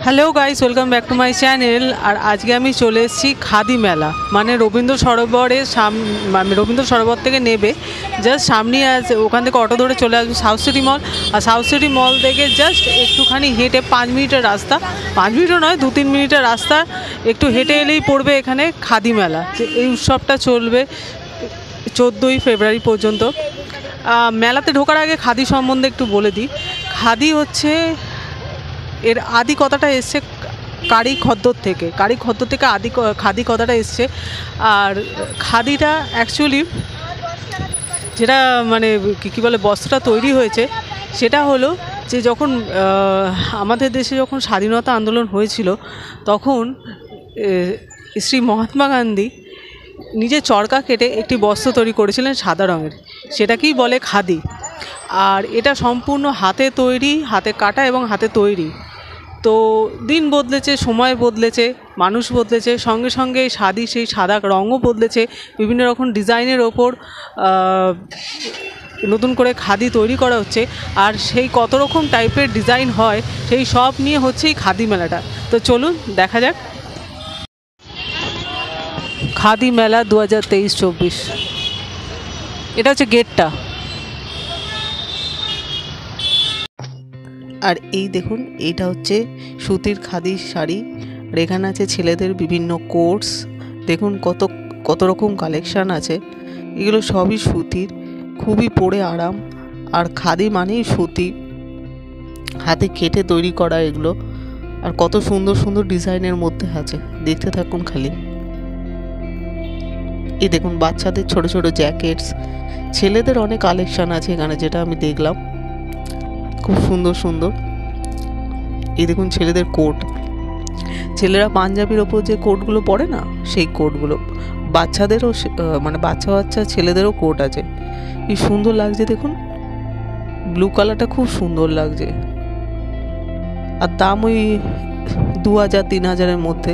Hello guys, welcome back to my channel. আর আজকে আমি চলে এসেছি খাদি মেলা, মানে রবীন্দ্র সরোবরের রবীন্দ্র সরোবর থেকে নেবে জাস্ট সামনেই আছে, ওখান থেকে অটো ধরে চলে আসবে সাউথ সিটি মল। আর সাউথ সিটি মল থেকে জাস্ট একটুখানি হেঁটে 5 মিনিটের রাস্তা, 5 মিনিটও নয়, 2-3 মিনিটের রাস্তা একটু হেঁটে এলেই পড়বে এখানে খাদি মেলা। এই উৎসবটা চলবে 14ই ফেব্রুয়ারি পর্যন্ত। মেলাতে ঢোকার আগে খাদি সম্বন্ধে একটু বলে দিই। খাদি হচ্ছে, এর আদি কথাটা এসছে কারি খদ্দর থেকে, খাদি কথাটা এসছে। আর খাদিটা অ্যাকচুয়ালি যেটা মানে কী বলে বস্ত্রটা তৈরি হয়েছে, সেটা হলো যে যখন আমাদের দেশে যখন স্বাধীনতা আন্দোলন হয়েছিল, তখন শ্রী মহাত্মা গান্ধী নিজে চরকা কেটে একটি বস্ত্র তৈরি করেছিলেন সাদা রঙের, সেটাকেই বলে খাদি। আর এটা সম্পূর্ণ হাতে তৈরি, হাতে কাটা এবং হাতে তৈরি। তো দিন বদলেছে, সময় বদলেছে, মানুষ বদলেছে, সঙ্গে সঙ্গে সেই সাদা রঙও বদলেছে। বিভিন্ন রকম ডিজাইনের ওপর নতুন করে খাদি তৈরি করা হচ্ছে। আর সেই কত রকম টাইপের ডিজাইন হয়, সেই সব নিয়ে হচ্ছে এই খাদি মেলাটা। তো চলুন দেখা যাক খাদি মেলা 2023-24। এটা হচ্ছে গেটটা। আর এই দেখুন, এইটা হচ্ছে সুতির খাদি শাড়ি। আর এখানে আছে ছেলেদের বিভিন্ন কোর্স। দেখুন কত রকম কালেকশান আছে। এগুলো সবই সুতির, খুবই পরে আরাম। আর খাদি মানেই সুতি, হাতে কেটে তৈরি করা এগুলো। আর কত সুন্দর সুন্দর ডিজাইনের মধ্যে আছে, দেখতে থাকুন খালি। এই দেখুন বাচ্চাদের ছোট ছোট জ্যাকেটস, ছেলেদের অনেক কালেকশান আছে এখানে, যেটা আমি দেখলাম খুব সুন্দর সুন্দর। এই দেখুন ছেলেদের কোট, ছেলেরা পাঞ্জাবির ওপর যে কোটগুলো পরে না, সেই কোটগুলো। বাচ্চাদেরও মানে বাচ্চা ছেলেদেরও কোট আছে। কি সুন্দর লাগছে দেখুন, ব্লু কালারটা খুব সুন্দর লাগছে। আর দাম ওই 2000-3000-এর মধ্যে।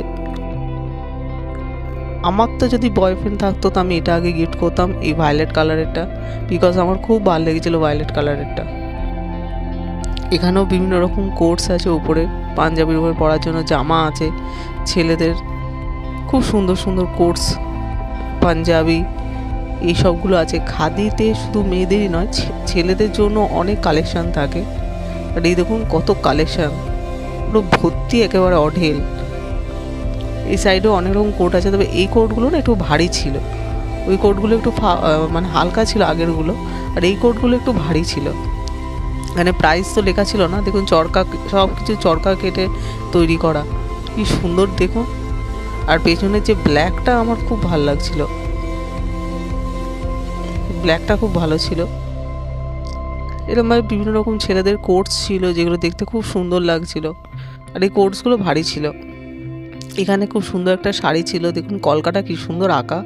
আমার তো যদি বয়ফ্রেন্ড থাকতো তো আমি এটা আগে গিফট করতাম, এই ভায়োলেট কালারেরটা, বিকজ আমার খুব ভালো লেগেছিলো ভায়োলেট কালারেরটা। এখানেও বিভিন্ন রকম কোর্স আছে, উপরে পাঞ্জাবির উপরে পরার জন্য জামা আছে ছেলেদের। খুব সুন্দর সুন্দর কোর্স, পাঞ্জাবি, এই সবগুলো আছে। খাদিতে শুধু মেয়েদেরই নয়, ছেলেদের জন্য অনেক কালেকশান থাকে। আর এই দেখুন কত কালেকশান, পুরো ভর্তি, একেবারে অঢেল। এই সাইডেও অনেক রকম কোট আছে, তবে এই কোটগুলো না একটু ভারী ছিল। ওই কোটগুলো একটু মানে হালকা ছিল আগেরগুলো, আর এই কোটগুলো একটু ভারী ছিল। এখানে প্রাইস তো লেখা ছিল না। দেখুন চরকা, সব কিছু চরকা কেটে তৈরি করা, কি সুন্দর দেখুন। আর পেছনের যে ব্ল্যাকটা আমার খুব ভালো লাগছিল, ব্ল্যাকটা খুব ভালো ছিল। এরকমভাবে বিভিন্ন রকম ছেলেদের কোটস ছিল, যেগুলো দেখতে খুব সুন্দর লাগছিল। আর এই কোটসগুলো ভারী ছিল। এখানে খুব সুন্দর একটা শাড়ি ছিল, দেখুন কলকাটা কি সুন্দর আঁকা,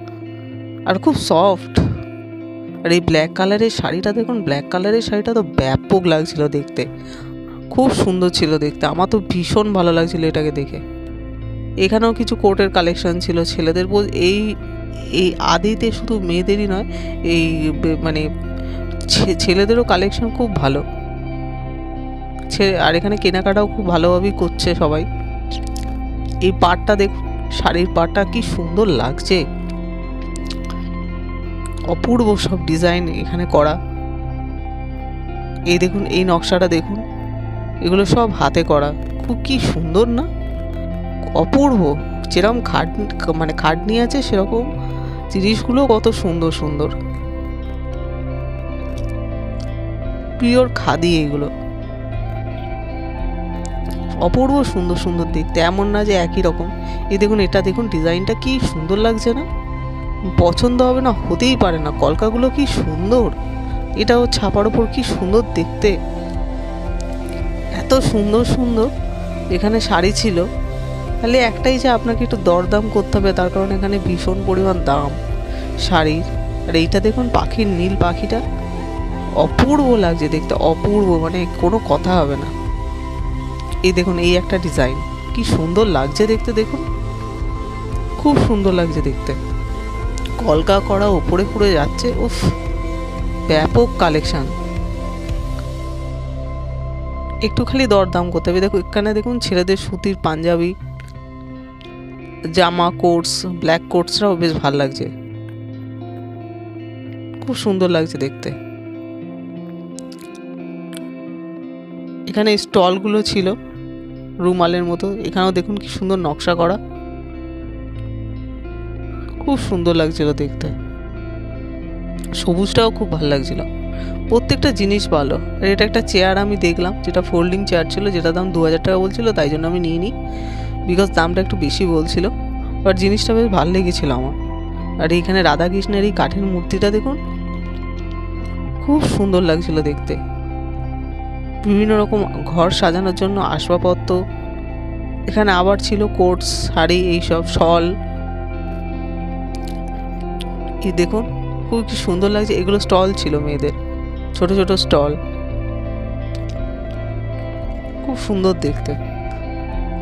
আর খুব সফট। আর এই ব্ল্যাক কালারের শাড়িটা দেখুন, ব্ল্যাক কালারের শাড়িটা তো ব্যাপক লাগছিল দেখতে, খুব সুন্দর ছিল দেখতে। আমার তো ভীষণ ভালো লাগছিল এটাকে দেখে। এখানেও কিছু কোটের কালেকশন ছিল ছেলেদের। এই আদিতে শুধু মেয়েদেরই নয়, এই মানে ছেলেদেরও কালেকশন খুব ভালো। আর এখানে কেনাকাটাও খুব ভালোভাবেই করছে সবাই। এই পাড়টা দেখুন, শাড়ির পাড়টা কি সুন্দর লাগছে, অপূর্ব সব ডিজাইন এখানে করা। এই দেখুন এই নকশাটা দেখুন, এগুলো সব হাতে করা, খুব কি সুন্দর না, অপূর্ব। যেরকম খাটনি আছে, সেরকম জিনিসগুলো কত সুন্দর সুন্দর, পিওর খাদি এগুলো, অপূর্ব সুন্দর সুন্দর দেখতে। এমন না যে একই রকম। এই দেখুন, এটা দেখুন ডিজাইনটা কি সুন্দর লাগছে না, পছন্দ হবে না হতেই পারে না। কলকাগুলো কি সুন্দর, এটাও ছাপার ওপর কি সুন্দর দেখতে, এত সুন্দর সুন্দর এখানে শাড়ি ছিল। তাহলে একটাই যে আপনাকে একটু দরদাম করতে হবে, তার কারণ এখানে ভীষণ পরিমাণ দাম শাড়ির। আর এইটা দেখুন পাখির, নীল পাখিটা অপূর্ব লাগছে দেখতে, অপূর্ব, মানে কোনো কথা হবে না। এই দেখুন এই একটা ডিজাইন, কি সুন্দর লাগছে দেখতে, দেখুন খুব সুন্দর লাগছে দেখতে। কলকা করা ওপরে পুড়ে যাচ্ছে, উফ, ব্যাপক কালেকশন। একটু খালি দরদাম করতে হবে। দেখো এখানে দেখুন ছেলেদের সুতির পাঞ্জাবি, জামা, কোটস, ব্ল্যাক কোটসরাও বেশ ভালো লাগছে, খুব সুন্দর লাগছে দেখতে। এখানে স্টলগুলো ছিল রুমালের মতো, এখানেও দেখুন কি সুন্দর নকশা করা, খুব সুন্দর লাগছিল দেখতে। সবুজটাও খুব ভালো লাগছিল, প্রত্যেকটা জিনিস ভালো। আর এটা একটা চেয়ার আমি দেখলাম, যেটা ফোল্ডিং চেয়ার ছিল, যেটা দাম 2000 টাকা বলছিল, তাই জন্য আমি নিয়ে নিই, বিকজ দামটা একটু বেশি বলছিল, বাট জিনিসটা বেশ ভালো লেগেছিল আমার। আর এইখানে রাধাকৃষ্ণের এই কাঠের মূর্তিটা দেখুন, খুব সুন্দর লাগছিল দেখতে। বিভিন্ন রকম ঘর সাজানোর জন্য আসবাবপত্র, এখানে আবার ছিল কোটস, শাড়ি, এইসব শল, এই দেখুন খুব কি সুন্দর লাগছে। এগুলো স্টল ছিল মেয়েদের, ছোট ছোট স্টল, খুব সুন্দর দেখতে।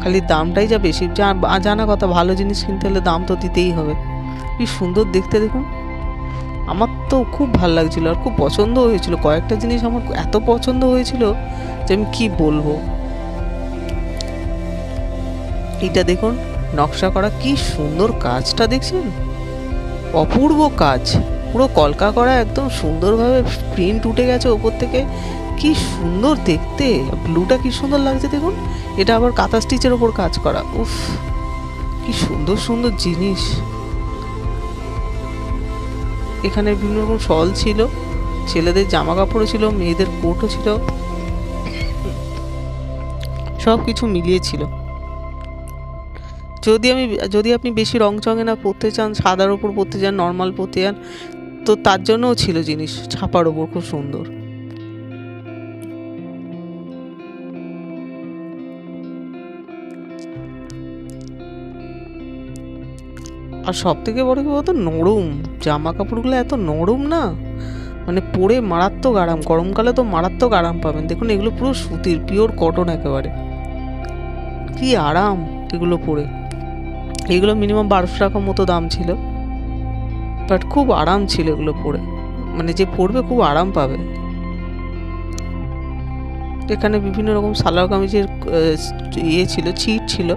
খালি দামটাই যা বেশি, জানা কথা, ভালো জিনিস কিনতে হলে দাম তো দিতেই হবে। কি সুন্দর দেখতে দেখুন, আমার তো খুব ভালো লাগছিল আর খুব পছন্দ হয়েছিল। কয়েকটা জিনিস আমার এত পছন্দ হয়েছিল যে আমি কি বলবো। এইটা দেখুন নকশা করা, কি সুন্দর কাজটা দেখছেন, অপূর্ব কাজ, পুরো কলকা করা, একদম সুন্দরভাবে প্রিন্ট উঠে গেছে ওপর থেকে, কি সুন্দর দেখতে। ব্লুটা কি সুন্দর লাগছে দেখুন, এটা আবার কাঁথা স্টিচের ওপর কাজ করা, উফ কি সুন্দর সুন্দর জিনিস। এখানে বিভিন্ন রকম শল ছিল, ছেলেদের জামা কাপড়ও ছিল, মেয়েদের কোটও ছিল, সব কিছু মিলিয়েছিল। যদি আপনি বেশি রং চঙে না পরতে চান, সাদার ওপর পরতে চান, নর্মাল পরতে চান, তো তার জন্যও ছিল জিনিস ছাপার ওপর, খুব সুন্দর। আর সব থেকে বড় কি বলতো, নরম জামা কাপড়গুলো, এত নরম না, মানে পরে মারাত্মক আরাম, গরমকালে তো মারাত্মক আরাম পাবেন। দেখুন এগুলো পুরো সুতির, পিওর কটন একেবারে, কি আরাম এগুলো পরে। এগুলো মিনিমাম 1200 টাকা মতো দাম ছিল, বাট খুব আরাম ছিল এগুলো পরে, মানে যে পরবে খুব আরাম পাবে। এখানে বিভিন্ন রকম সালোয়ার কামিজের ইয়ে ছিল, ছিট ছিল,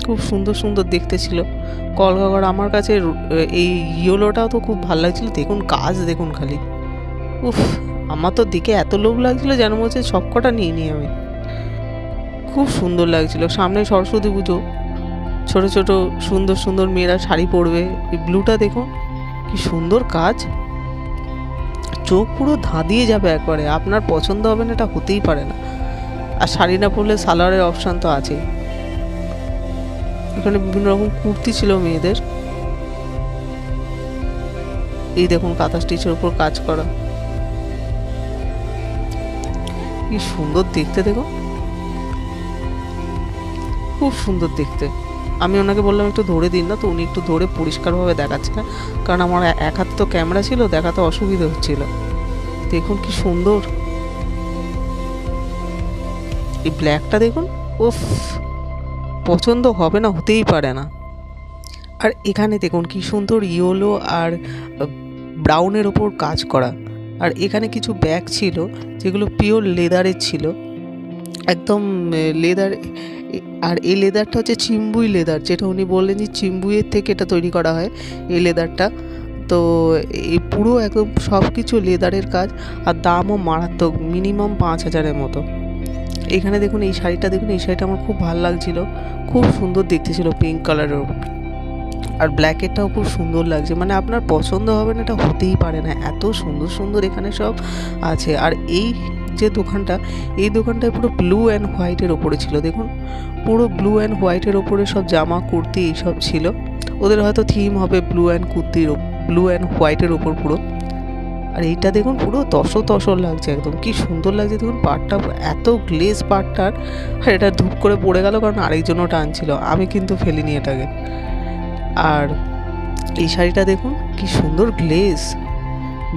খুব সুন্দর সুন্দর দেখতে ছিল। কলকাগড় আমার কাছে এই ইয়েলোটাও তো খুব ভালো লাগছিল, দেখুন কাজ দেখুন খালি, উফ আমার তো দেখে এত লোভ লাগছিল যেন মনে হচ্ছে সবকটা নিয়ে নিই আমি, খুব সুন্দর লাগছিল। সামনে সরস্বতী পুজো, ছোট ছোট সুন্দর সুন্দর মেয়েরা শাড়ি পরবে। এই ব্লুটা দেখুন কি সুন্দর কাজ, চোখ পুরো ধাঁধিয়ে যাবে একবারে, আপনার পছন্দ হবে না এটা হতেই পারে না। আর শাড়ি না পরলে সালোয়ারের অপশান তো আছেই। এখানে বিভিন্ন রকম কুর্তি ছিল মেয়েদের, এই দেখুন কাঁথা স্টিচের উপর কাজ করা, কি সুন্দর দেখতে দেখুন, খুব সুন্দর দেখতে। আমি ওনাকে বললাম একটু ধরে দিন না, তো উনি একটু ধরে পরিষ্কারভাবে দেখাচ্ছে না, কারণ আমার এক হাতে তো ক্যামেরা ছিল, দেখাতে অসুবিধা হচ্ছিল। দেখুন কি সুন্দর, এই ব্ল্যাকটা দেখুন, উফ পছন্দ হবে না, হতেই পারে না। আর এখানে দেখুন কি সুন্দর ইয়েলো আর ব্রাউনের ওপর কাজ করা। আর এখানে কিছু ব্যাগ ছিল যেগুলো পিওর লেদারের ছিল, একদম লেদার। আর এই লেদারটা হচ্ছে চিম্বুই লেদার, যেটা উনি বললেন যে চিম্বুইয়ের থেকে এটা তৈরি করা হয় এই লেদারটা। তো এই পুরো একদম সব কিছু লেদারের কাজ, আর দামও মারাত্মক, মিনিমাম 5000-এর মতো। এখানে দেখুন এই শাড়িটা দেখুন, এই শাড়িটা আমার খুব ভালো লাগছিল, খুব সুন্দর দেখতে ছিল, পিঙ্ক কালারের ওপর। আর ব্ল্যাকেরটাও খুব সুন্দর লাগছে, মানে আপনার পছন্দ হবে না এটা হতেই পারে না, এত সুন্দর সুন্দর এখানে সব আছে। আর এই যে দোকানটা, এই দোকানটায় পুরো ব্লু অ্যান্ড হোয়াইটের ওপরে ছিল, দেখুন পুরো ব্লু অ্যান্ড হোয়াইটের ওপরে সব জামা কুর্তি এইসব ছিল। ওদের হয়তো থিম হবে ব্লু অ্যান্ড কুর্তির, ব্লু অ্যান্ড হোয়াইটের ওপর পুরো। আর এইটা দেখুন পুরো তসর লাগছে, একদম কি সুন্দর লাগছে দেখুন, পাটটা এত গ্লেজ পাটটার। আর এটা ধূপ করে পড়ে গেল, কারণ আরেকজনও টানছিল, আমি কিন্তু ফেলিনি এটাকে। আর এই শাড়িটা দেখুন কি সুন্দর গ্লেজ,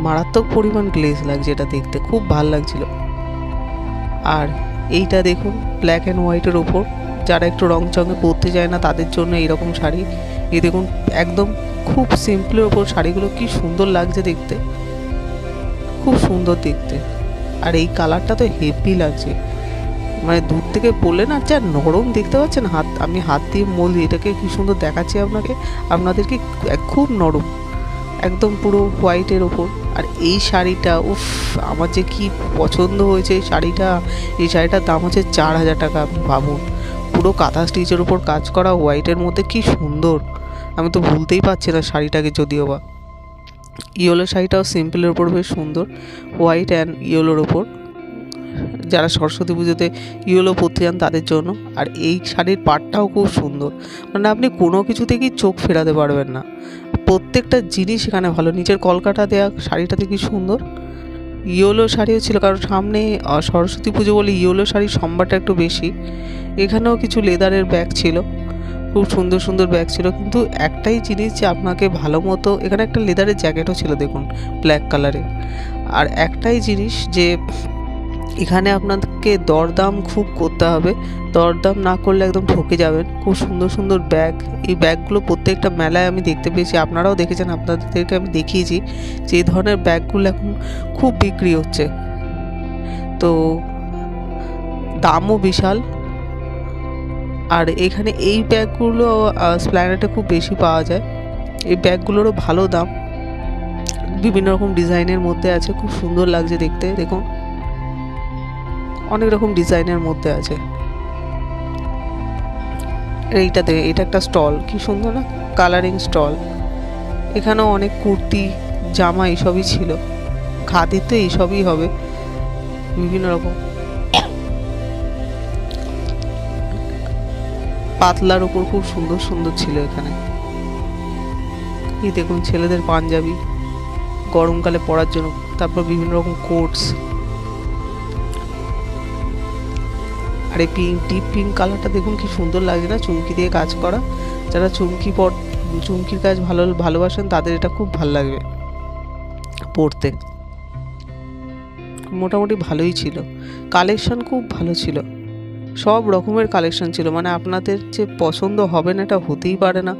মারাত্মক পরিমাণ গ্লেজ লাগছে, এটা দেখতে খুব ভালো লাগছিল। আর এইটা দেখুন ব্ল্যাক অ্যান্ড হোয়াইটের ওপর, যারা একটু রং চঙে পরতে চায় না তাদের জন্য এইরকম শাড়ি। এই দেখুন একদম খুব সিম্পলের ওপর শাড়িগুলো কি সুন্দর লাগছে দেখতে, খুব সুন্দর দেখতে। আর এই কালারটা তো হেভি লাগছে, মানে দূর থেকে বললে না যা নরম দেখতে পাচ্ছেন, আমি হাত দিয়ে মলি এটাকে কি সুন্দর দেখাচ্ছি আপনাদেরকে, খুব নরম একদম পুরো হোয়াইটের ওপর। আর এই শাড়িটা উফ, আমার যে কি পছন্দ হয়েছে এই শাড়িটার দাম হচ্ছে 4,000 টাকা। আপনি ভাবুন, পুরো কাঁথা স্টিচের উপর কাজ করা, হোয়াইটের মধ্যে কি সুন্দর, আমি তো ভুলতেই পারছি না শাড়িটাকে। যদিও বা ইয়েলো শাড়িটাও সিম্পলের ওপর বেশ সুন্দর, হোয়াইট অ্যান্ড ইয়েলোর ওপর, যারা সরস্বতী পুজোতে ইয়েলো পরতে যান তাদের জন্য। আর এই শাড়ির পাটটাও খুব সুন্দর, মানে আপনি কোনো কিছু থেকেই চোখ ফেরাতে পারবেন না, প্রত্যেকটা জিনিস এখানে ভালো। নিচের কলকাটা দেওয়া শাড়িটাতে কি সুন্দর, ইয়েলো শাড়িও ছিল, কারণ সামনে সরস্বতী পুজো বলে ইয়েলো শাড়ির সম্ভারটা একটু বেশি। এখানেও কিছু লেদারের ব্যাগ ছিল, খুব সুন্দর সুন্দর ব্যাগ ছিল, কিন্তু একটাই জিনিস যে আপনাকে ভালো মতো, এখানে একটা লেদারের জ্যাকেটও ছিল দেখুন ব্ল্যাক কালারের। আর একটাই জিনিস যে এখানে আপনাকে দরদাম খুব করতে হবে, দরদাম না করলে একদম ঠকে যাবেন। খুব সুন্দর সুন্দর ব্যাগ, এই ব্যাগগুলো প্রত্যেকটা মেলায় আমি দেখতে পেয়েছি, আপনারাও দেখেছেন, আপনাদেরকে আমি দেখিয়েছি যে এই ধরনের ব্যাগগুলো এখন খুব বিক্রি হচ্ছে, তো দামও বিশাল। আর এখানে এই ব্যাগগুলো স্প্ল্যানেটে খুব বেশি পাওয়া যায়, এই ব্যাগগুলোরও ভালো দাম, বিভিন্ন রকম ডিজাইনের মধ্যে আছে, খুব সুন্দর লাগছে দেখতে। দেখুন অনেক রকম ডিজাইনের মধ্যে আছে। এইটাতে এটা একটা স্টল, কি সুন্দর না, কালারিং স্টল। এখানেও অনেক কুর্তি জামা এইসবই ছিল, খাদির তো এইসবই হবে, বিভিন্ন রকম পাতলার উপর খুব সুন্দর সুন্দর ছিল এখানে। এই দেখুন ছেলেদের পাঞ্জাবি গরমকালে পরার জন্য, তারপর বিভিন্ন রকম কোটস। আর এই ডিপ পিঙ্ক কালারটা দেখুন কি সুন্দর লাগছে না, চুমকি দিয়ে কাজ করা। যারা চুমকির কাজ ভালোবাসেন তাদের এটা খুব ভালো লাগবে পরতে। মোটামুটি ভালোই ছিল, কালেকশন খুব ভালো ছিল, সব রকমের কালেকশন ছিল, মানে আপনাদের যে পছন্দ হবে না এটা হতেই পারে না,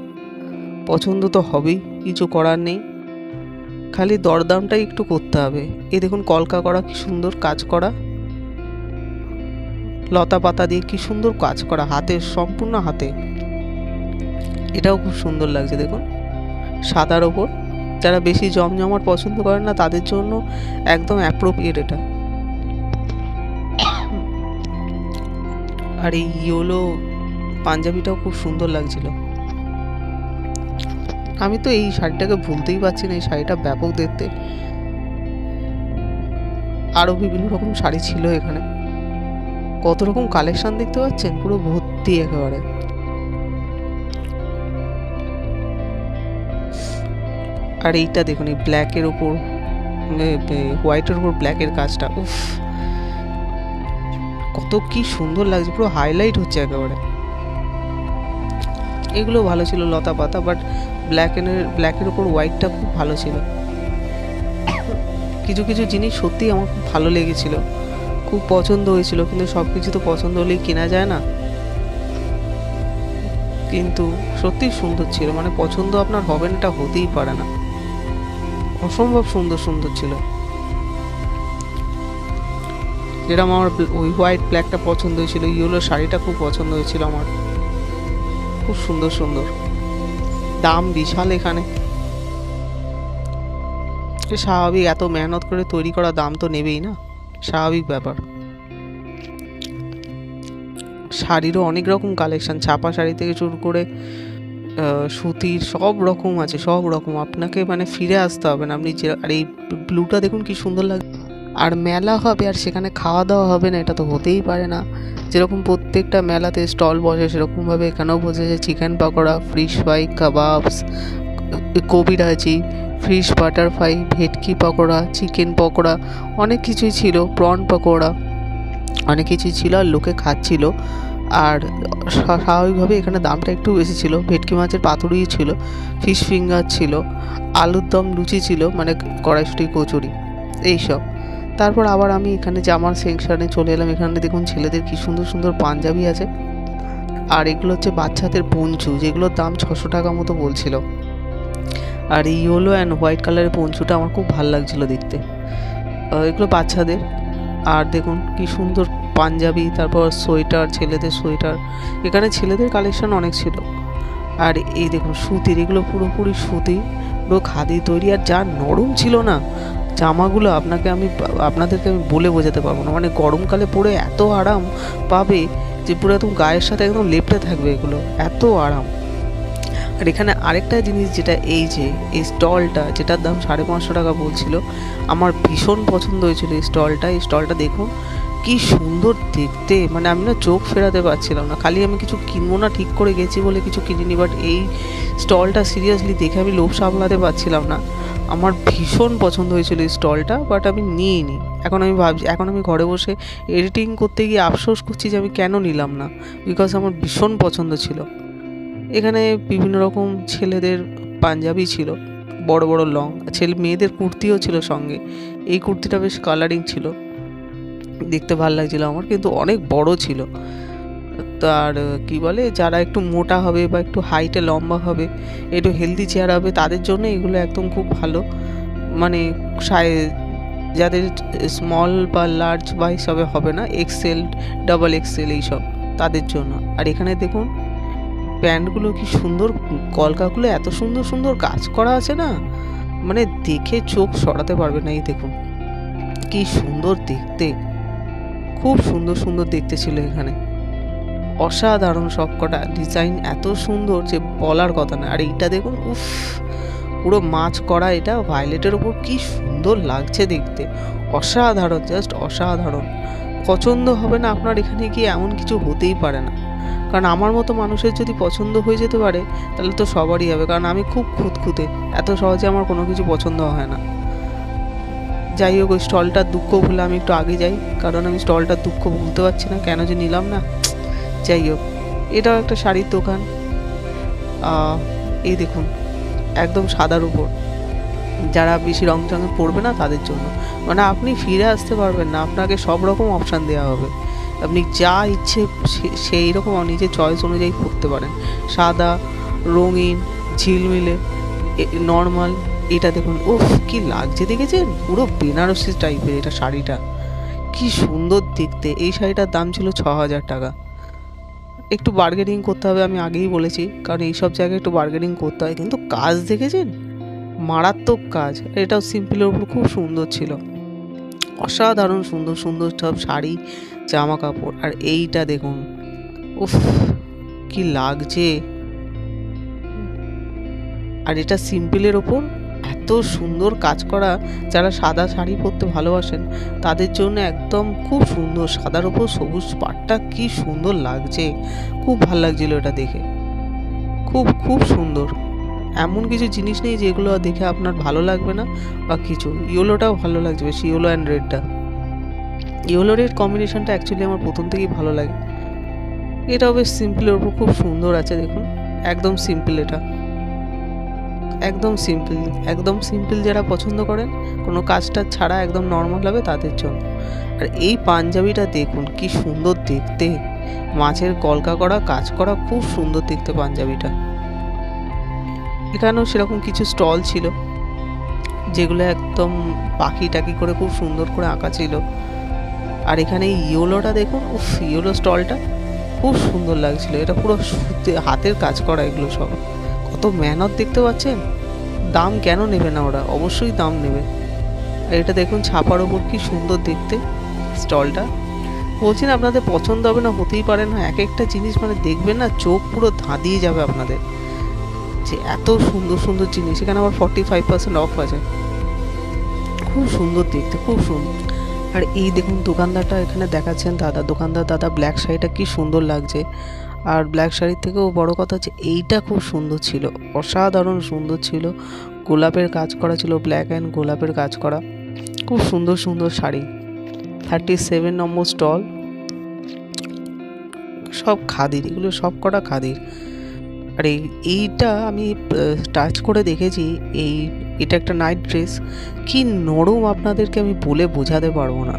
পছন্দ তো হবেই, কিছু করার নেই, খালি দরদামটাই একটু করতে হবে। এই দেখুন কলকা করা, কি সুন্দর কাজ করা, লতা পাতা দিয়ে কি সুন্দর কাজ করা, হাতে, সম্পূর্ণ হাতে, এটাও খুব সুন্দর লাগছে দেখুন সাদার ওপর। যারা বেশি জমজমাট পছন্দ করেন না তাদের জন্য একদম অ্যাপ্রোপ্রিয়েট এটা। আর এই ইয়েলো পাঞ্জাবিটাও খুব সুন্দর লাগছিল। আমি তো এই শাড়িটাকে ভুলতেই পারছি না, এই শাড়িটা ব্যাপক দেখতে। আরও বিভিন্ন রকম শাড়ি ছিল এখানে, কত রকম কালেকশন দেখতে পাচ্ছেন, পুরো ভর্তি একেবারে। আর এইটা দেখুন এই ব্ল্যাকের ওপর, হোয়াইটের ওপর ব্ল্যাকের কাজটা, উফ কত কি সুন্দর লাগছে, পুরো হাইলাইট হচ্ছে একেবারে। এগুলো ভালো ছিল লতা পাতা, বাট ব্ল্যাকের ওপর হোয়াইটটা খুব ভালো ছিল। কিছু কিছু জিনিস সত্যিই আমার খুব ভালো লেগেছিল, খুব পছন্দ হয়েছিল, কিন্তু সব কিছু তো পছন্দ হলেই কেনা যায় না, কিন্তু সত্যিই সুন্দর ছিল, মানে পছন্দ আপনার হবে না এটা হতেই পারে না, অসম্ভব সুন্দর সুন্দর ছিল। যেরকম আমার ওই হোয়াইট ব্ল্যাকটা পছন্দ হয়েছিল, ইয়েলো শাড়িটা খুব পছন্দ হয়েছিল আমার, খুব সুন্দর সুন্দর, দাম বিশাল এখানে, স্বাভাবিক, এত মেহনত করে তৈরি করা, দাম তো নেবেই না, স্বাভাবিক ব্যাপার। শাড়িরও অনেক রকম কালেকশন, ছাপা শাড়ি থেকে শুরু করে সুতির, সব রকম আছে, সব রকম, আপনাকে মানে ফিরে আসতে হবে না আপনি। আর এই ব্লুটা দেখুন কি সুন্দর লাগে। আর মেলা হবে আর সেখানে খাওয়া দাওয়া হবে না, এটা তো হতেই পারে না। যেরকম প্রত্যেকটা মেলাতে স্টল বসে সেরকমভাবে এখানেও বসেছে chicken pakora, fish fry, kebabs, কবিরাজি, ফিশ বাটারফ্লাই, ভেটকি পকোড়া, চিকেন পকোড়া, অনেক কিছুই ছিল, প্রন পকোড়া, অনেক কিছুই ছিল, আর লোকে খাচ্ছিল। আর স্বাভাবিকভাবে এখানে দামটা একটু বেশি ছিল। ভেটকি মাছের পাতুরি ছিল, ফিশ ফিঙ্গার ছিল, আলুর দম লুচি ছিল, মানে কড়াইশুঁটি কচুরি এইসব। তারপর আবার আমি এখানে জামার সেকশনে চলে এলাম। এখানে দেখুন ছেলেদের কি সুন্দর সুন্দর পাঞ্জাবি আছে, আর এগুলো হচ্ছে বাচ্চাদের পঞ্চু, যেগুলোর দাম 600 টাকা মতো বলছিল। আর এই ইয়েলো অ্যান্ড হোয়াইট কালারের পঞ্চুটা আমার খুব ভালো লাগছিলো দেখতে, এগুলো বাচ্চাদের। আর দেখুন কি সুন্দর পাঞ্জাবি, তারপর সোয়েটার, ছেলেদের সোয়েটার। এখানে ছেলেদের কালেকশন অনেক ছিল। আর এই দেখুন সুতির, এগুলো পুরোপুরি সুতি, পুরো খাদি তৈরি। আর যা নরম ছিল না জামাগুলো, আপনাদেরকে আমি বলে বোঝাতে পারবো না। মানে গরমকালে পরে এত আরাম পাবে যে পুরো একদম গায়ের সাথে একদম লেপটে থাকবে, এগুলো এত আরাম। আর এখানে আরেকটা জিনিস, যেটা এই যে এই স্টলটা, যেটার দাম 550 টাকা বলছিল, আমার ভীষণ পছন্দ হয়েছিল এই স্টলটা। এই স্টলটা দেখুন কি সুন্দর দেখতে, মানে আমি না চোখ ফেরাতে পারছিলাম না। খালি আমি কিছু কিনবো না ঠিক করে গেছি বলে কিছু কিনিনি, বাট এই স্টলটা সিরিয়াসলি দেখে আমি লোভ সামলাতে পারছিলাম না। আমার ভীষণ পছন্দ হয়েছিল এই স্টলটা, বাট আমি নিইনি। এখন আমি ভাবছি, এখন আমি ঘরে বসে এডিটিং করতে গিয়ে আফসোস করছি যে আমি কেন নিলাম না, বিকজ আমার ভীষণ পছন্দ ছিল। এখানে বিভিন্ন রকম ছেলেদের পাঞ্জাবি ছিল, বড় বড় লং, মেয়েদের কুর্তিও ছিল সঙ্গে। এই কুর্তিটা বেশ কালারিং ছিল, দেখতে ভালো লাগছিল আমার, কিন্তু অনেক বড় ছিল। তার কি বলে, যারা একটু মোটা হবে বা একটু হাইটে লম্বা হবে, একটু হেলদি চেহারা হবে, তাদের জন্য এগুলো একদম খুব ভালো। মানে যাদের স্মল বা লার্জ বা হিসাবে হবে না, এক্সেল, ডাবল এক্সেল এইসব, তাদের জন্য। আর এখানে দেখুন প্যান্টগুলো কি সুন্দর, কলকাগুলো এত সুন্দর সুন্দর কাজ করা আছে না, মানে দেখে চোখ সরাতে পারবে না। এই দেখুন কি সুন্দর দেখতে, খুব সুন্দর সুন্দর দেখতে ছিল এখানে, অসাধারণ। সবকটা ডিজাইন এত সুন্দর যে বলার কথা না। আর এইটা দেখুন, উফ, পুরো মাছ করা, এটা ভায়োলেটের ওপর কি সুন্দর লাগছে দেখতে, অসাধারণ, জাস্ট অসাধারণ। পছন্দ হবে না আপনার এখানে কি, এমন কিছু হতেই পারে না। কারণ আমার মতো মানুষের যদি পছন্দ হয়ে যেতে পারে তাহলে তো সবারই হবে, কারণ আমি খুব খুঁতখুঁতে, এত সহজে আমার কোনো কিছু পছন্দ হয় না। যাই হোক, ওই স্টলটার দুঃখ ভুলে আমি একটু আগে যাই, কারণ আমি স্টলটার দুঃখ ভুলতে পারছি না কেন যে নিলাম না। যাই হোক, এটাও একটা শাড়ির দোকান। এই দেখুন একদম সাদার উপর, যারা বেশি রং চঙে পড়বে না তাদের জন্য, মানে আপনি ফিরে আসতে পারবেন না, আপনাকে সব রকম অপশান দেওয়া হবে, আপনি যা ইচ্ছে সেই রকম নিজের চয়েস অনুযায়ী পরতে পারেন। সাদা, রঙিন, ঝিলমিলে, নর্মাল। এটা দেখুন, উফ কি লাগছে দেখেছেন, পুরো বেনারসি টাইপের এটা শাড়িটা, কি সুন্দর দেখতে। এই শাড়িটার দাম ছিল 6000 টাকা। একটু বার্গেনিং করতে হবে, আমি আগেই বলেছি, কারণ এইসব জায়গায় একটু বার্গেনিং করতে হয়। কিন্তু কাজ দেখেছেন, মারাত্মক কাজ। এটাও সিম্পলের উপর খুব সুন্দর ছিল, অসাধারণ সুন্দর সুন্দর সব শাড়ি, জামা কাপড়। আর এইটা দেখুন, উফ কি লাগছে। আর এটা সিম্পলের ওপর এত সুন্দর কাজ করা, যারা সাদা শাড়ি পরতে ভালোবাসেন তাদের জন্য একদম খুব সুন্দর। সাদার ওপর সবুজ পাটটা কি সুন্দর লাগছে, খুব ভালো লাগছিল এটা দেখে, খুব খুব সুন্দর। এমন কিছু জিনিস নেই যেগুলো দেখে আপনার ভালো লাগবে না বা কিছু। ইয়েলোটাও ভালো লাগছে বেশি, ইয়েলো অ্যান্ড রেডটা, ইয়েলো রেড কম্বিনেশনটা অ্যাকচুয়ালি আমার প্রথম থেকেই ভালো লাগে। এটাও বেশ সিম্পলের ওপর খুব সুন্দর আছে, দেখুন একদম সিম্পল, এটা একদম সিম্পল, একদম সিম্পল যারা পছন্দ করেন, কোনো কাজটা ছাড়া একদম নর্মাল হবে তাদের জন্য। আর এই পাঞ্জাবিটা দেখুন কি সুন্দর দেখতে, মাছের কলকা করা, কাজ করা, খুব সুন্দর দেখতে পাঞ্জাবিটা। এখানেও সেরকম কিছু স্টল ছিল যেগুলো একদম পাখি টাকি করে খুব সুন্দর করে আঁকা ছিল। আর এখানে ইয়েলোটা দেখুন, উফ, ইয়েলো স্টলটা খুব সুন্দর লাগছিল, এটা পুরো হাতের কাজ করা, এগুলো সব কত মেহনত দেখতে পাচ্ছেন। দাম কেন নেবে না ওরা, অবশ্যই দাম নেবে। আর এটা দেখুন ছাপার ওপর কি সুন্দর দেখতে স্টলটা। বলছি না আপনাদের পছন্দ হবে না, হতেই পারে না। এক একটা জিনিস মানে দেখবেন না, চোখ পুরো ধাঁধিয়ে যাবে আপনাদের, যে এত সুন্দর সুন্দর জিনিস। এখানে আবার 45% অফ আছে, খুব সুন্দর দেখতে, খুব সুন্দর। আর এই দেখুন দোকানদারটা এখানে দেখাচ্ছেন, দাদা ব্ল্যাক শাড়িটা কি সুন্দর লাগছে। আর ব্ল্যাক শাড়ির থেকেও বড় কথা হচ্ছে এইটা খুব সুন্দর ছিল, অসাধারণ সুন্দর ছিল, গোলাপের কাজ করা ছিল, ব্ল্যাক অ্যান্ড গোলাপের কাজ করা, খুব সুন্দর সুন্দর শাড়ি। 37 নম্বর স্টল, সব খাদির, এগুলো সব কটা খাদির। আর এইটা আমি টাচ করে দেখেছি, এটা একটা নাইট ড্রেস, কি নরম আপনাদেরকে আমি বলে বোঝাতে পারবো না,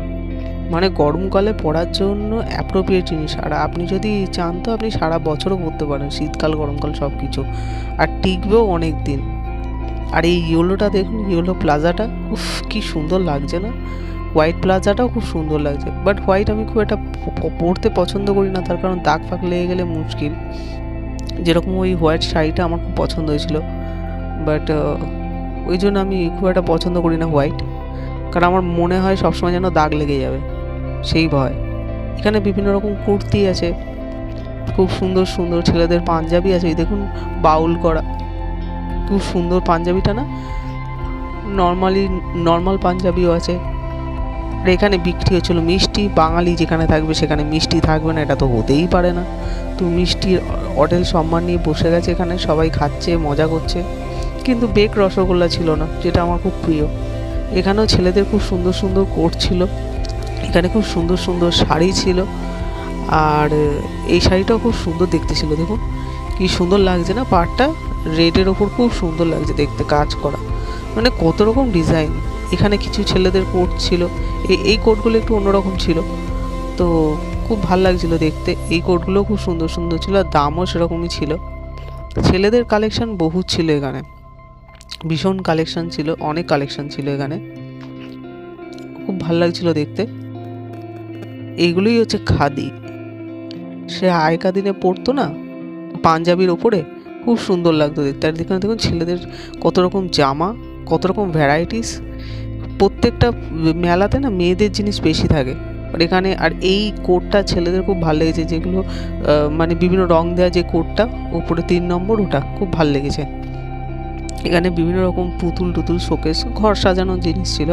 মানে গরমকালে পরার জন্য অ্যাপ্রোপ্রিয়েট জিনিস। আর আপনি যদি চান তো আপনি সারা বছরও পরতে পারেন, শীতকাল গরমকাল সব কিছু, আর টিকবেও অনেক দিন। আর এই ইয়েলোটা দেখুন, ইয়েলো প্লাজাটা, উফ কি সুন্দর লাগছে না, হোয়াইট প্লাজাটাও খুব সুন্দর লাগছে, বাট হোয়াইট আমি খুব একটা পরতে পছন্দ করি না, তার কারণ দাগ ফাগ লেগে গেলে মুশকিল। যেরকম ওই হোয়াইট শাড়িটা আমার খুব পছন্দ হয়েছিল, বাট ওই জন্য আমি খুব একটা পছন্দ করি না হোয়াইট, কারণ আমার মনে হয় সবসময় যেন দাগ লেগে যাবে, সেই ভয়। এখানে বিভিন্ন রকম কুর্তি আছে, খুব সুন্দর সুন্দর ছেলেদের পাঞ্জাবি আছে, এই দেখুন বাউল করা, খুব সুন্দর পাঞ্জাবিটা না, নর্মাল পাঞ্জাবিও আছে। আর এখানে বিক্রি হচ্ছিলো মিষ্টি, বাঙালি যেখানে থাকবে সেখানে মিষ্টি থাকবে না এটা তো হতেই পারে না। তো মিষ্টির হোটেল সম্মান নিয়ে বসে গেছে, এখানে সবাই খাচ্ছে মজা করছে, কিন্তু বেক রসগোল্লা ছিল না, যেটা আমার খুব প্রিয়। এখানেও ছেলেদের খুব সুন্দর সুন্দর কোট ছিল, এখানে খুব সুন্দর সুন্দর শাড়ি ছিল, আর এই শাড়িটাও খুব সুন্দর দেখতে ছিল, দেখুন কি সুন্দর লাগছে না, পাড়টা রেডের ওপর খুব সুন্দর লাগছে দেখতে, কাজ করা, মানে কত রকম ডিজাইন। এখানে কিছু ছেলেদের কোট ছিল, এই কোটগুলো একটু অন্যরকম ছিল, তো খুব ভালো লাগছিল দেখতে। এই কোটগুলো খুব সুন্দর সুন্দর ছিল, আর দামও সেরকমই ছিল। ছেলেদের কালেকশন বহুত ছিল এখানে, ভীষণ কালেকশন ছিল, অনেক কালেকশন ছিল এখানে, খুব ভালো লাগছিল দেখতে। এইগুলোই হচ্ছে খাদি, সে আগেকার দিনে পরতো না পাঞ্জাবির ওপরে, খুব সুন্দর লাগতো দেখতে। আর দেখুন দেখুন ছেলেদের কত রকম জামা, কত রকম ভ্যারাইটিস। প্রত্যেকটা মেলাতে না মেয়েদের জিনিস বেশি থাকে, আর এখানে আর এই কোটটা ছেলেদের খুব ভালো লেগেছে, যেগুলো মানে বিভিন্ন রং দেওয়া যে কোটটা উপরে 3 নম্বর, ওটা খুব ভালো লেগেছে। এখানে বিভিন্ন রকম পুতুল টুতুল শোকেস, ঘর সাজানোর জিনিস ছিল।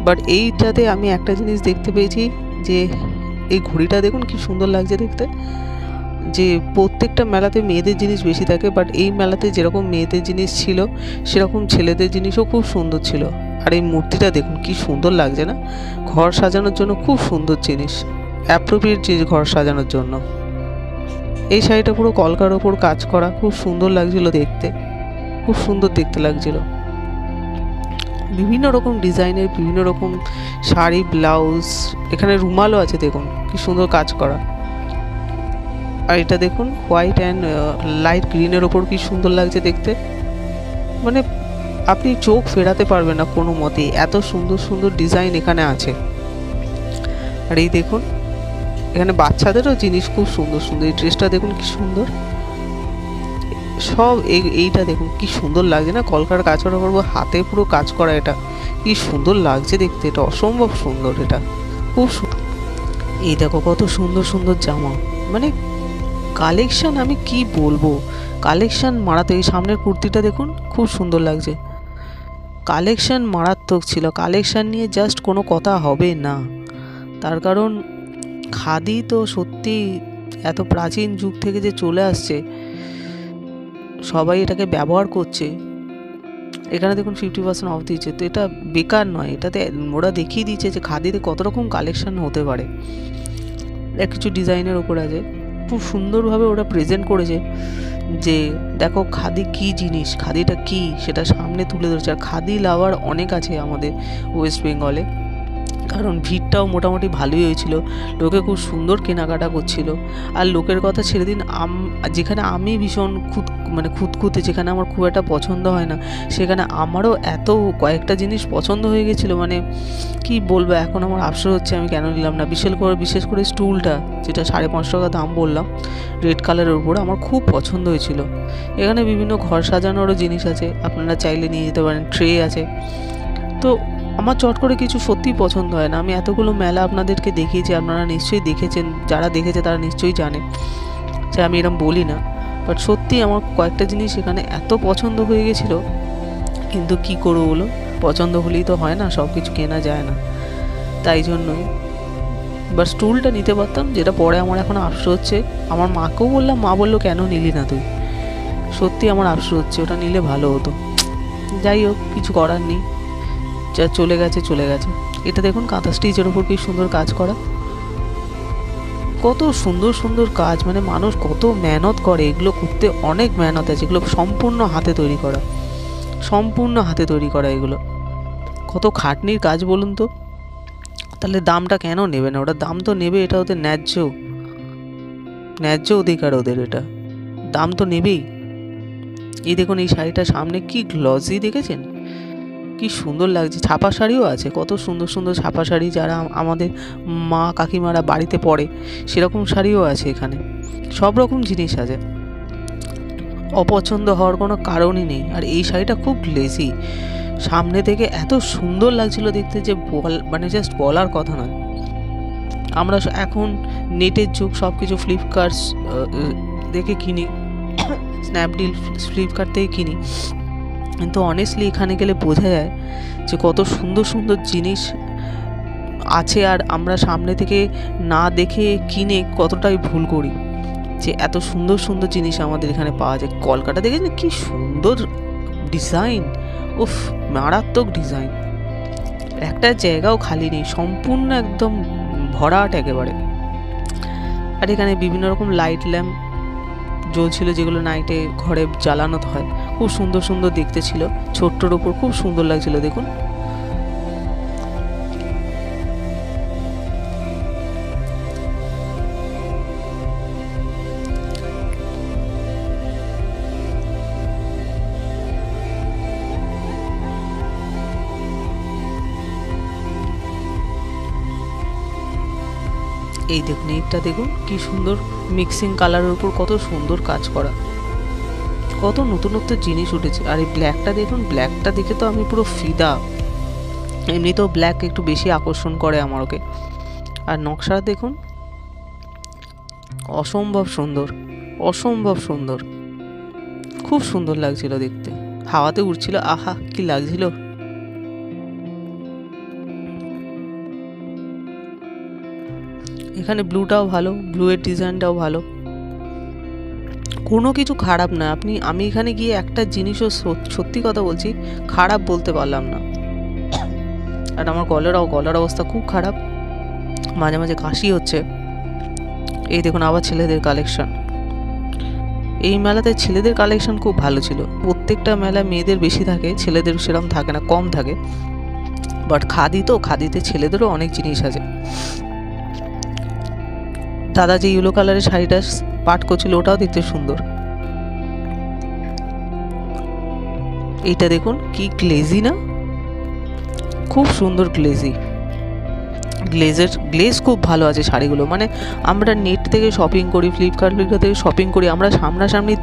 বাট এইটাতে আমি একটা জিনিস দেখতে পেয়েছি, যে এই ঘড়িটা দেখুন কি সুন্দর লাগছে দেখতে। যে প্রত্যেকটা মেলাতে মেয়েদের জিনিস বেশি থাকে, বাট এই মেলাতে যেরকম মেয়েদের জিনিস ছিল সেরকম ছেলেদের জিনিসও খুব সুন্দর ছিল। আর এই মূর্তিটা দেখুন কি সুন্দর লাগছে না, ঘর সাজানোর জন্য খুব সুন্দর জিনিস, অ্যাপ্রোপ্রিয়েট জিনিস ঘর সাজানোর জন্য। এই শাড়িটা পুরো কলকার ওপর কাজ করা, খুব সুন্দর লাগছিল দেখতে, খুব সুন্দর দেখতে লাগছিল। বিভিন্ন রকম ডিজাইনের বিভিন্ন রকম শাড়ি, ব্লাউজ, এখানে রুমালও আছে দেখুন কি সুন্দর কাজ করা। আর এটা দেখুন হোয়াইট অ্যান্ড লাইট গ্রিনের ওপর কি সুন্দর লাগছে দেখতে, মানে আপনি চোখ ফেরাতে পারবেন না কোনো মতেই, এত সুন্দর সুন্দর ডিজাইন এখানে আছে। আর এই দেখুন এখানে বাচ্চাদেরও জিনিস খুব সুন্দর সুন্দর, এই ড্রেসটা দেখুন কি সুন্দর, সব এইটা দেখুন কি সুন্দর লাগছে না, কলকার কাজ করা করবো, হাতে পুরো কাজ করা, এটা কি সুন্দর লাগছে দেখতে, এটা অসম্ভব সুন্দর, এটা খুব সুন্দর। এই দেখো কত সুন্দর সুন্দর জামা, মানে কালেকশন আমি কি বলবো, কালেকশন মারাত্মক। এই সামনের কুর্তিটা দেখুন খুব সুন্দর লাগছে, কালেকশন মারাত্মক ছিল, কালেকশন নিয়ে জাস্ট কোনো কথা হবে না। তার কারণ খাদি তো সত্যি এত প্রাচীন যুগ থেকে যে চলে আসছে, সবাই এটাকে ব্যবহার করছে। এখানে দেখুন 50% অফ দিচ্ছে, তো এটা বেকার নয়, এটাতে ওরা দেখিয়ে দিচ্ছে যে খাদিতে কত রকম কালেকশন হতে পারে। কিছু ডিজাইনের ওপর আছে, খুব সুন্দরভাবে ওরা প্রেজেন্ট করেছে যে দেখো খাদি কি জিনিস, খাদিটা কি সেটা সামনে তুলে ধরেছে। আর খাদি লাভার অনেক আছে আমাদের ওয়েস্ট বেঙ্গলে, কারণ ভিড়টাও মোটামুটি ভালোই হয়েছিল, লোকে খুব সুন্দর কেনাকাটা করছিল। আর লোকের কথা ছেড়ে দিন, যেখানে আমি ভীষণ খুঁতখুঁতে, যেখানে আমার খুব একটা পছন্দ হয় না, সেখানে আমারও এত কয়েকটা জিনিস পছন্দ হয়ে গেছিলো, মানে কি বলবো, এখন আমার আফসোস হচ্ছে আমি কেন নিলাম না। বিশেষ করে স্টুলটা, যেটা 550 টাকা দাম বললাম, রেড কালারের উপর, আমার খুব পছন্দ হয়েছিল। এখানে বিভিন্ন ঘর সাজানোরও জিনিস আছে, আপনারা চাইলে নিয়ে যেতে পারেন, ট্রে আছে। তো আমার চট করে কিছু সত্যিই পছন্দ হয় না। আমি এতগুলো মেলা আপনাদেরকে দেখিয়েছি, আপনারা নিশ্চয়ই দেখেছেন, যারা দেখেছে তারা নিশ্চয়ই জানে যে আমি এরকম বলি না, বাট সত্যি আমার কয়েকটা জিনিস এখানে এত পছন্দ হয়ে গেছিলো, কিন্তু কি করবো বলো, পছন্দ হলেই তো হয় না, সব কিছু কেনা যায় না, তাই জন্যই। বাট স্টুলটা নিতে পারতাম, যেটা পরে আমার এখন আফসোস হচ্ছে। আমার মাকেও বললাম, মা বললো কেন নিলি না তুই, সত্যি আমার আফসোস হচ্ছে, ওটা নিলে ভালো হতো। যাই হোক, কিছু করার নেই, যা চলে গেছে চলে গেছে। এটা দেখুন কাঁথা স্টিচের ওপর কি সুন্দর কাজ করা, কত সুন্দর সুন্দর কাজ, মানে মানুষ কত মেহনত করে এগুলো করতে, অনেক মেহনত আছে, এগুলো সম্পূর্ণ হাতে তৈরি করা, সম্পূর্ণ হাতে তৈরি করা, এগুলো কত খাটনির কাজ বলুন তো। তাহলে দামটা কেন নেবে না, ওরা দাম তো নেবে, এটা ওদের ন্যায্য অধিকার ওদের, এটা দাম তো নেবেই। এই দেখুন এই শাড়িটা সামনে কি গ্লসি দেখেছেন, কি সুন্দর লাগছে। ছাপা শাড়িও আছে, কত সুন্দর সুন্দর ছাপা শাড়ি, যারা আমাদের মা কাকিমারা বাড়িতে পরে সেরকম শাড়িও আছে এখানে। সব রকম জিনিস আছে, অপছন্দ হওয়ার কোনো কারণই নেই। আর এই শাড়িটা খুব গ্লেজি, সামনে থেকে এত সুন্দর লাগছিল দেখতে যে মানে জাস্ট বলার কথা নয়। আমরা এখন নেটের যুগ, সব কিছু ফ্লিপকার্ট দেখে কিনি, স্ন্যাপডিল, ফ্লিপকার্ট থেকে কিনি, কিন্তু অনেস্টলি এখানে গেলে বোঝা যায় যে কত সুন্দর সুন্দর জিনিস আছে। আর আমরা সামনে থেকে না দেখে কিনে কতটাই ভুল করি, যে এত সুন্দর সুন্দর জিনিস আমাদের এখানে পাওয়া যায়। কলকাতা দেখেছেন কি সুন্দর ডিজাইন, উফ মারাত্মক ডিজাইন, একটা জায়গাও খালি নেই, সম্পূর্ণ একদম ভরাট একেবারে। আর এখানে বিভিন্ন রকম লাইট ল্যাম্প জ্বলছিল, যেগুলো নাইটে ঘরে জ্বালানো হয়, খুব সুন্দর সুন্দর দেখতে ছিল, ছোট্টর ওপর খুব সুন্দর লাগছিল দেখুন। এই দেখুন, এইটা দেখুন কি সুন্দর মিক্সিং কালারের উপর কত সুন্দর কাজ করা, কত নতুনত্ব জিনিস উঠেছে। আর এই ব্ল্যাকটা দেখুন, ব্ল্যাকটা দেখে তো আমি পুরো ফিদা। এমনিতেও ব্ল্যাক একটু বেশি আকর্ষণ করে আমার ওকে। আর নকশাটা দেখুন, অসম্ভব সুন্দর, অসম্ভব সুন্দর, খুব সুন্দর লাগছিল দেখতে, হাওয়াতে উড়ছিল, আহা কি লাগছিল। এখানে ব্লুটাও ভালো, ব্লুয়ের ডিজাইনটাও ভালো, কোনো কিছু খারাপ না। আমি এখানে গিয়ে একটা জিনিসও সত্যি কথা বলছি খারাপ বলতে পারলাম না। আর আমার গলার অবস্থা খুব খারাপ, মাঝে মাঝে কাশি হচ্ছে। এই দেখুন আবার ছেলেদের কালেকশন, এই মেলাতে ছেলেদের কালেকশন খুব ভালো ছিল। প্রত্যেকটা মেলা মেয়েদের বেশি থাকে, ছেলেদের সেরকম থাকে না, কম থাকে। বাট খাদিতে ছেলেদেরও অনেক জিনিস আছে। দাদা যে ইয়েলো কালারের শাড়িটা পাট করছিল ওটাও দেখতে সুন্দর। এইটা দেখুন কি গ্লেজি না, খুব সুন্দর গ্লেজি, গ্লেজ খুব ভালো আছে শাড়িগুলো। মানে আমরা নেট থেকে শপিং করি, ফ্লিপকার্ট থেকে শপিং করি, আমরা সামনাসামনি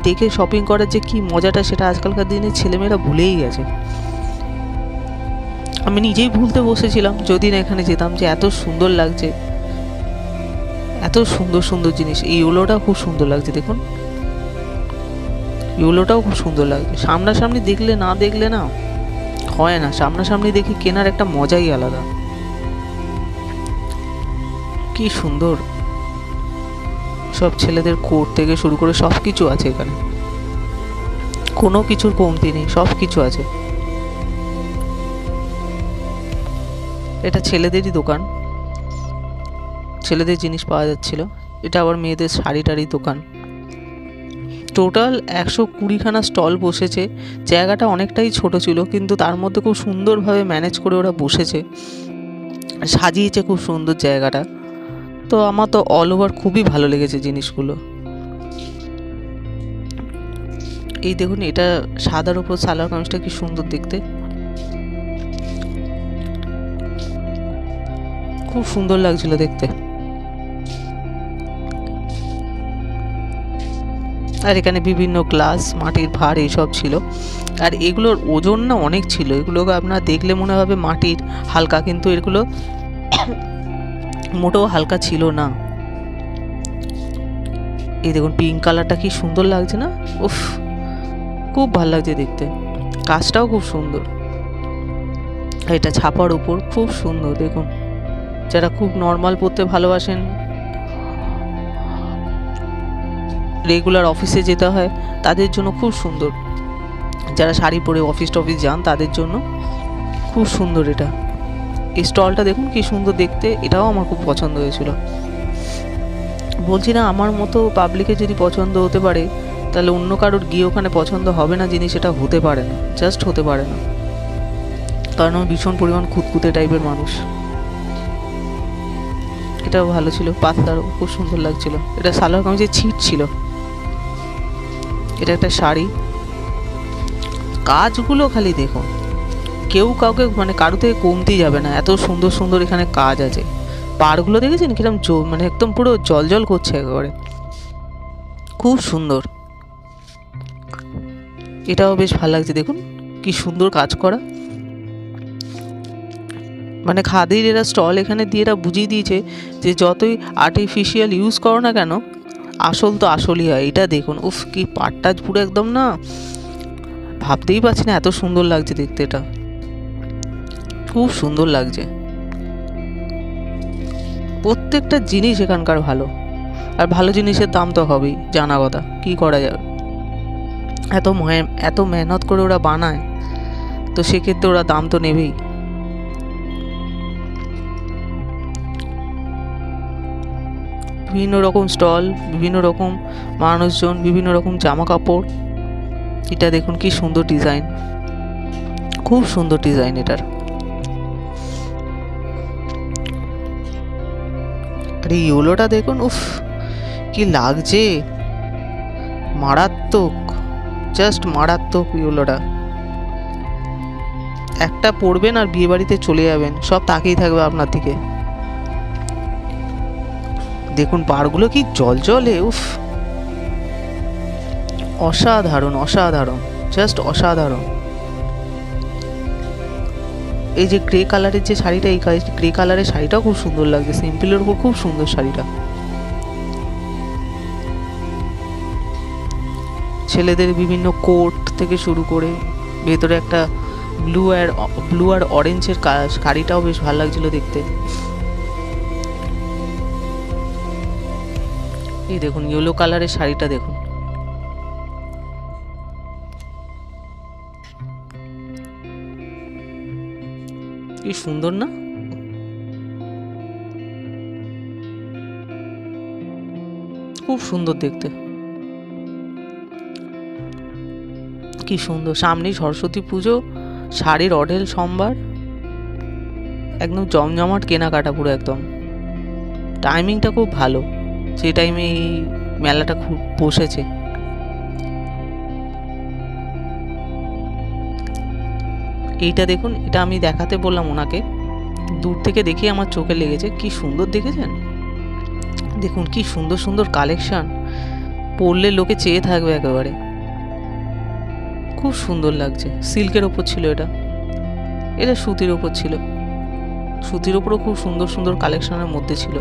দেখে শপিং করার যে কি মজাটা, সেটা আজকালকার দিনে ছেলেমেয়েরা ভুলেই গেছে। আমি নিজেই ভুলতে বসেছিলাম যদি না এখানে যেতাম, যে এত সুন্দর লাগছে, এত সুন্দর সুন্দর জিনিস। এই ইয়েলোটা খুব সুন্দর লাগছে দেখুন, ইয়েলোটাও খুব সুন্দর লাগছে। সামনাসামনি দেখলে না হয় না, সামনাসামনি দেখে কেনার একটা মজাই আলাদা। কি সুন্দর সব ছেলেদের কোট থেকে শুরু করে সব কিছু আছে এখানে, কোনো কিছুর কমতি নেই, সব কিছু আছে। এটা ছেলেদেরই দোকান, ছেলেদের জিনিস পাওয়া যাচ্ছিল। এটা আবার মেয়েদের শাড়ি দোকান। টোটাল 120খানা স্টল বসেছে। জায়গাটা অনেকটাই ছোট ছিল, কিন্তু তার মধ্যে খুব সুন্দরভাবে ম্যানেজ করে ওরা বসেছে, সাজিয়েছে খুব সুন্দর জায়গাটা। তো আমার তো অল ওভার খুবই ভালো লেগেছে জিনিসগুলো। এই দেখুন, এটা সাদার উপর সালোয়ার কামিজটা কি সুন্দর দেখতে, খুব সুন্দর লাগছিল দেখতে। আর এখানে বিভিন্ন গ্লাস, মাটির ভাঁড় এইসব ছিল। আর এগুলোর ওজন না অনেক ছিল, এগুলোকে আপনারা দেখলে মনে হবে মাটির হালকা, কিন্তু এগুলো মোটেও হালকা ছিল না। এই দেখুন পিঙ্ক কালারটা কি সুন্দর লাগছে না, উফ খুব ভালো লাগছে দেখতে, কাজটাও খুব সুন্দর। এটা ছাপার উপর খুব সুন্দর দেখুন, যারা খুব নর্মাল পরতে ভালোবাসেন, রেগুলার অফিসে যেতে হয় তাদের জন্য খুব সুন্দর, যারা শাড়ি পরে অফিস যান তাদের জন্য খুব সুন্দর। এটা এই স্টলটা দেখুন কি সুন্দর দেখতে, এটাও আমার খুব পছন্দ হয়েছিল। বলছি না, আমার মতো পাবলিকের যদি পছন্দ হতে পারে, তাহলে অন্য কারোর গিয়ে ওখানে পছন্দ হবে না জিনিস, এটা হতে পারে না, জাস্ট হতে পারে না। কারণ আমি ভীষণ পরিমাণ খুঁতখুঁতে টাইপের মানুষ। এটাও ভালো ছিল, পাতলার খুব সুন্দর লাগছিল। এটা সালোয়ার কামিজের ছিট ছিল। এটা একটা শাড়ি, কাজগুলো খালি দেখুন, কেউ কাউকে মানে কারো থেকে কমতি যাবে না, এত সুন্দর সুন্দর এখানে কাজ আছে। পাড়গুলো দেখেছেন কিরম মানে একদম পুরো জল জল করছে একেবারে, খুব সুন্দর। এটাও বেশ ভালো লাগছে, দেখুন কি সুন্দর কাজ করা। মানে খাদির এরা স্টল এখানে দিয়ে এরা বুঝিয়ে দিয়েছে যে যতই আর্টিফিশিয়াল ইউজ করো না কেন, আসল তো আসলই হয়। এটা দেখুন, উফ কি পাটটা পুরো একদম না, ভাবতেই পারছি না এত সুন্দর লাগছে দেখতে, এটা খুব সুন্দর লাগছে। প্রত্যেকটা জিনিস এখানকার ভালো, আর ভালো জিনিসের দাম তো হবেই, জানা কথা, কি করা যাবে। এত মেহনত করে ওরা বানায়, তো সেক্ষেত্রে ওরা দাম তো নেবেই। বিভিন্ন রকম স্টল, বিভিন্ন রকম মানুষজন, বিভিন্ন রকম জামা কাপড়। এটা দেখুন কি সুন্দর ডিজাইন, খুব সুন্দর ডিজাইন এটার। আর এই ইয়োলোটা দেখুন, উফ কি লাগছে, মারাত্মক, জাস্ট মারাত্মক ইয়োলোটা। একটা পরবেন আর বিয়ে বাড়িতে চলে যাবেন, সব তাকিয়ে থাকবে আপনার দিকে। দেখুন পাড়গুলো কি জল জলে, উফ অসাধারণ অসাধারণ, জাস্ট অসাধারণ। এই যে গ্রে কালারের যে শাড়িটা, এই গ্রে কালারের শাড়িটাও খুব সুন্দর লাগছে, সিম্পলের উপর খুব সুন্দর শাড়িটা। ছেলেদের বিভিন্ন কোট থেকে শুরু করে ভেতরে একটা ব্লু আর অরেঞ্জের শাড়িটাও বেশ ভালো লাগছিল দেখতে। এই দেখুন ইয়েলো কালারের শাড়িটা দেখুন, কি সুন্দর না, খুব সুন্দর দেখতে, কি সুন্দর। সামনেই সরস্বতী পুজো, শাড়ির অঢেল সম্ভার, একদম জমজমাট কেনাকাটা পুরো একদম। টাইমিংটা খুব ভালো, যে টাইমে এই মেলাটা খুব বসেছে। এইটা দেখুন, এটা আমি দেখাতে বললাম ওনাকে, দূর থেকে দেখে আমার চোখে লেগেছে, কি সুন্দর দেখেছেন। দেখুন কি সুন্দর সুন্দর কালেকশন, পরলে লোকে চেয়ে থাকবে একেবারে, খুব সুন্দর লাগছে। সিল্কের ওপর ছিল এটা, এটা সুতির ওপর ছিল, সুতির ওপরও খুব সুন্দর সুন্দর কালেকশনের মধ্যে ছিল।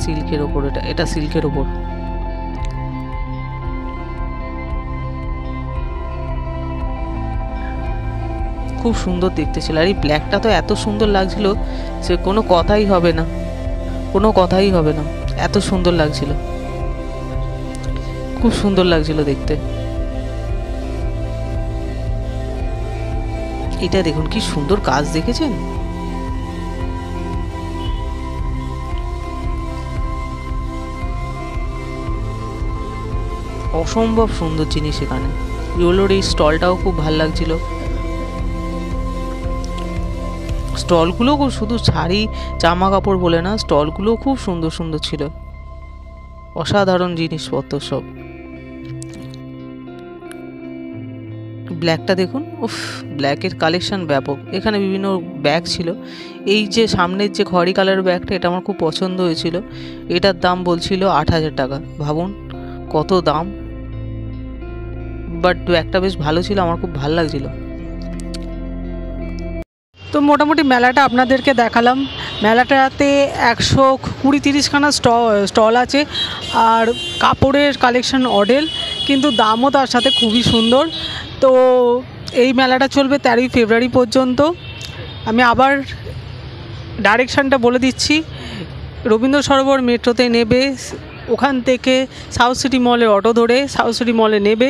সিল্কের ওপর, এটা সিল্কের ওপর, খুব সুন্দর দেখতে ছিল। আর এই ব্ল্যাকটা তো এত সুন্দর লাগছিল যে কোনো কথাই হবে না, কোনো কথাই হবে না, এত সুন্দর লাগছিল, খুব সুন্দর লাগছিল দেখতে। এটা দেখুন কি সুন্দর কাজ, দেখেছেন? অসম্ভব সুন্দর জিনিস এখানে। ইয়োলোর এই স্টলটাও খুব ভালো লাগছিল। স্টলগুলো শুধু শাড়ি জামা কাপড় বলে না, স্টলগুলো খুব সুন্দর সুন্দর ছিল, অসাধারণ জিনিসপত্র সব। ব্ল্যাকটা দেখুন, উফ ব্ল্যাকের কালেকশন ব্যাপক। এখানে বিভিন্ন ব্যাগ ছিল, এই যে সামনের যে খয়েরি কালারের ব্যাগটা, এটা আমার খুব পছন্দ হয়েছিল। এটার দাম বলছিল 8,000 টাকা, ভাবুন কত দাম। বাট ব্যাগটা বেশ ভালো ছিল, আমার খুব ভালো লাগছিল। তো মোটামুটি মেলাটা আপনাদেরকে দেখালাম। মেলাটাতে 120-30 খানা স্টল আছে, আর কাপড়ের কালেকশন অডেল, কিন্তু দামও তার সাথে খুবই সুন্দর। তো এই মেলাটা চলবে 13ই ফেব্রুয়ারি পর্যন্ত। আমি আবার ডাইরেকশানটা বলে দিচ্ছি, রবীন্দ্র সরোবর মেট্রোতে নেবে, ওখান থেকে সাউথ সিটি মলে অটো ধরে সাউথ সিটি মলে নেবে,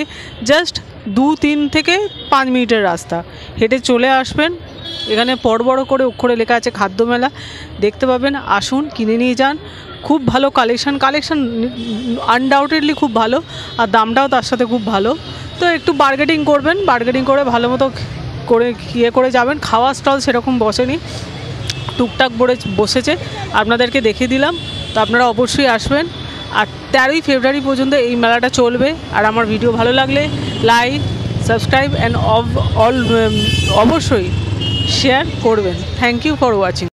জাস্ট 2-3 থেকে 5 মিনিটের রাস্তা, হেঁটে চলে আসবেন। এখানে বড় করে অক্ষরে লেখা আছে খাদ্য মেলা, দেখতে পাবেন, আসুন কিনে নিয়ে যান। খুব ভালো কালেকশন আনডাউটেডলি খুব ভালো, আর দামটাও তার সাথে খুব ভালো। তো একটু বার্গেনিং করবেন, বার্গেনিং করে ভালো মতো করে করে যাবেন। খাওয়া স্টল সেরকম বসেনি, টুকটাক বসেছে, আপনাদেরকে দেখিয়ে দিলাম। তো আপনারা অবশ্যই আসবেন। আর 13ই ফেব্রুয়ারি পর্যন্ত এই মেলাটা চলবে। আর আমার ভিডিও ভালো লাগলে লাইক, সাবস্ক্রাইব অ্যান্ড অবশ্যই শেয়ার করবেন। Thank you for watching.